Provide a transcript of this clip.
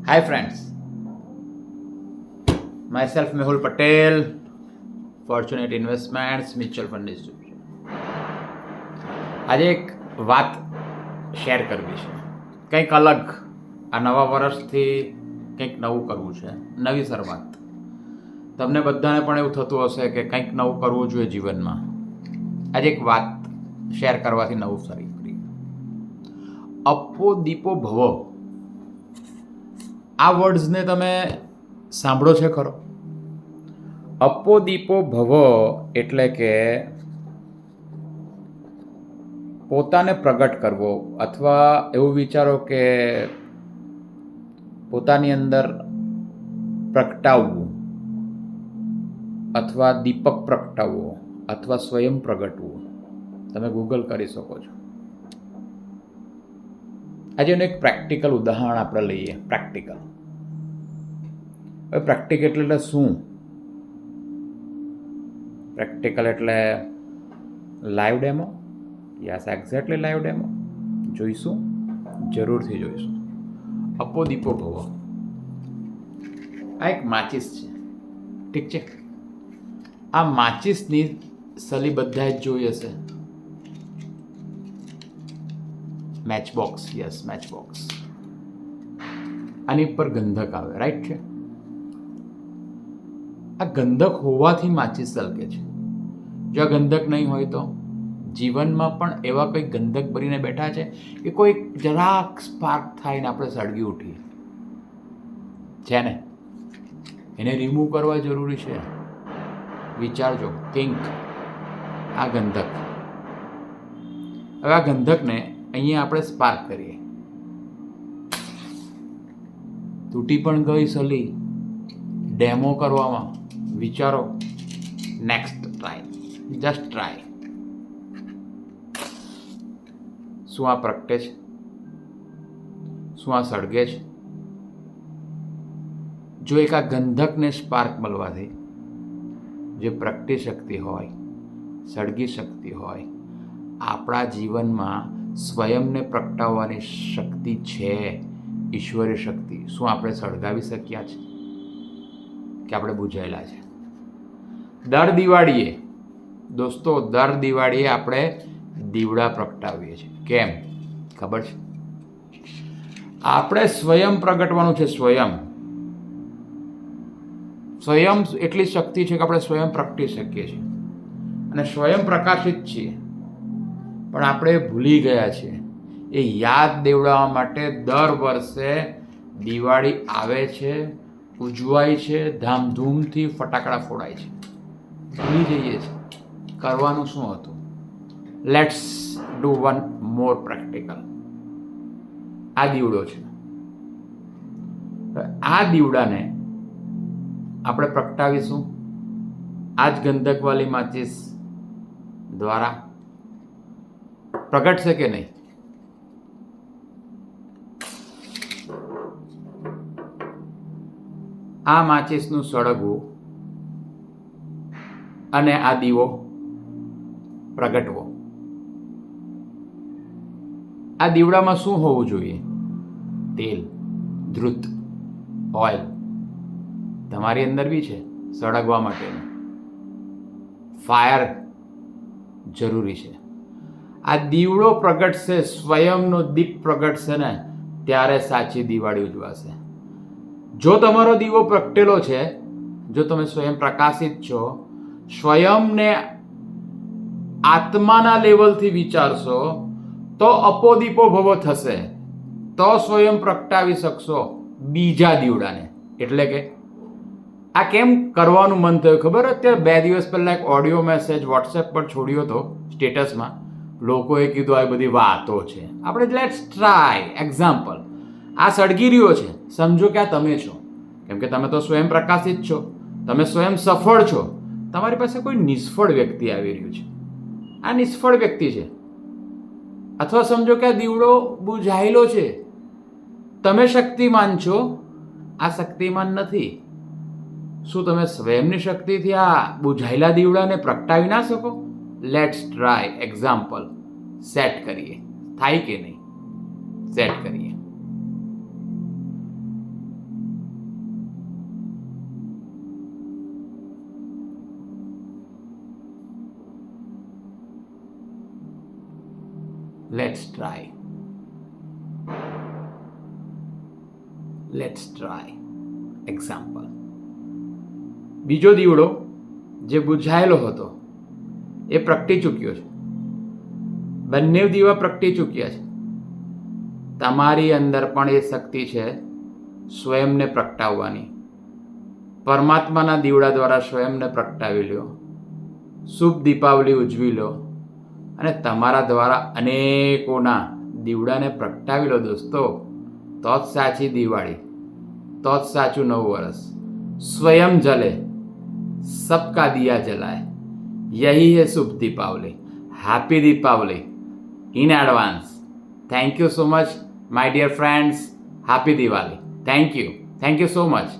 Hi friends, myself Mehul Patel, Fortunate Investments Mutual Fund Distribution. આજે એક વાત share કરવી છે, કંઈક અલગ. આ નવા વર્ષથી કંઈક નવું કરવું છે, નવી શરૂઆત. તમને બધાને પણ એવું થતું હશે કે કંઈક નવું કરવું જોઈએ જીવનમાં. આજે એક વાત શેર કરવાથી નવું શરૂ કરી. અપો દીપો ભવ, આ વર્ડ્સને તમે સાંભળો છે ખરો? અપો દીપો ભવ એટલે કે પોતાને પ્રગટ કરવો, અથવા એવું વિચારો કે પોતાની અંદર પ્રગટાવવું, અથવા દીપક પ્રગટાવવો, અથવા સ્વયં પ્રગટવું. તમે ગૂગલ કરી શકો છો. આજે એનું એક પ્રેક્ટિકલ ઉદાહરણ આપણે લઈએ. પ્રેક્ટિકલ. હવે પ્રેક્ટિકલ એટલે શું? પ્રેક્ટિકલ એટલે live demo. Yes, exactly live demo. જોઈશું, જરૂરથી જોઈશું. અપો દીપો ભવ. આ એક માચિસ છે, ઠીક છે? આ માચિસની સલી બધા જ જોઈ હશે. મેચબોક્સ, યસ, મેચબોક્સ. આની પર ગંધક આવે, રાઈટ છે? આ ગંધક હોવાથી માચિસ સળગે છે. જો આ ગંધક નહીં હોય તો જીવનમાં પણ એવા કોઈ ગંધક ભરીને બેઠા છે કે કોઈ જરાક સ્પાર્ક થાય ને આપણે સળગી ઉઠીએ છે ને? એને રિમૂવ કરવા જરૂરી છે. વિચારજો, થિંક. આ ગંધક, હવે આ ગંધકને અહીંયા આપણે સ્પાર્ક કરીએ. તૂટી પણ ગઈ સલી ડેમો કરવામાં. વિચારો, નેક્સ્ટ ટ્રાય, જસ્ટ ટ્રાય. શું આ પ્રગટે છે? શું આ સળગે છે? જો એક આ ગંધકને સ્પાર્ક મળવાથી જે પ્રગટી શકતી હોય, સળગી શકતી હોય, આપણા જીવનમાં સ્વયંને પ્રગટાવવાની શક્તિ છે, ઈશ્વરી શક્તિ. શું આપણે સળગાવી શક્યા છે કે આપણે બુઝાયેલા છે? દર દિવાળીએ, દોસ્તો, દર દિવાળીએ આપણે દીવડા પ્રગટાવીએ છીએ. કેમ ખબર છે? આપણે સ્વયં પ્રગટવાનું છે. સ્વયં એટલી શક્તિ છે કે આપણે સ્વયં પ્રગટી શકીએ છીએ અને સ્વયં પ્રકાશિત છીએ. પણ આપણે ભૂલી ગયા છીએ. એ યાદ દેવડાવવા માટે દર વર્ષે દિવાળી આવે છે, ઉજવાય છે, ધામધૂમથી ફટાકડા ફોડાય છે. ભૂલી જઈએ છીએ. કરવાનું શું હતું? Let's do one more practical. આ દીવડો છે. આ દીવડાને આપણે પ્રગટાવીશું આ જ ગંધકવાળી માચિસ દ્વારા. પ્રગટશે કે નહીં? આ માચિસનું સળગવું અને આ દીવો પ્રગટવો. આ દીવડામાં શું હોવું જોઈએ? તેલ, ધ્રુત, ઓઇલ. તમારી અંદર બી છે સળગવા માટેનું. ફાયર જરૂરી છે. આ દીવડો પ્રગટશે, સ્વયંનો દીપ પ્રગટશે ને ત્યારે સાચી દિવાળી ઉજવાશે. જો તમારો દીવો પ્રગટેલો છે, જો તમે સ્વયં પ્રકાશિત છો, સ્વયંને આત્માના લેવલથી વિચારશો, તો અપો દીપો ભવ થશે. તો સ્વયં પ્રગટાવી શકશો બીજા દીવડાને. એટલે કે આ કેમ કરવાનું મન થયું ખબર? અત્યારે 2 દિવસ પહેલાં એક ઓડિયો મેસેજ વોટ્સએપ પર છોડ્યો હતો સ્ટેટસમાં. લોકોએ કીધું આ બધી વાતો છે. આપણે લેટ્સ ટ્રાય. એક્ઝામ્પલ, આ સળગી રહ્યો છે, સમજો કે આ તમે છો. કેમ કે તમે તો સ્વયં પ્રકાશિત છો, તમે સ્વયં સફળ છો. તમારી પાસે કોઈ નિષ્ફળ વ્યક્તિ આવી રહ્યું છે. આ નિષ્ફળ વ્યક્તિ છે. અથવા સમજો કે આ દીવડો બુઝાયેલો છે. તમે શક્તિમાન છો, આ શક્તિમાન નથી. શું તમે સ્વયંની શક્તિથી આ બુઝાયેલા દીવડાને પ્રગટાવી ના શકો? Let's try. એક્ઝામ્પલ સેટ કરીએ. થાય કે નહીં? સેટ કરીએ. Let's try. Let's try. Example, બીજો દીવડો જે બુઝાયેલો હતો એ પ્રગટી ચૂક્યો છે. બંને દીવા પ્રગટી ચૂક્યા છે. તમારી અંદર પણ એ શક્તિ છે સ્વયંને પ્રગટાવવાની. પરમાત્માના દીવડા દ્વારા સ્વયંને પ્રગટાવી લો. શુભ દીપાવલી ઉજવી લો અને તમારા દ્વારા અનેકોના દીવડાને પ્રગટાવી લો દોસ્તો. તો જ સાચી દિવાળી, તો જ સાચું નવું વર્ષ. સ્વયં જલે સબકા દિયા જલાય, યહી હે શુભ Deepavali. Happy Deepavali in advance. Thank you so much, my dear friends. Happy Diwali. Thank you. Thank you so much.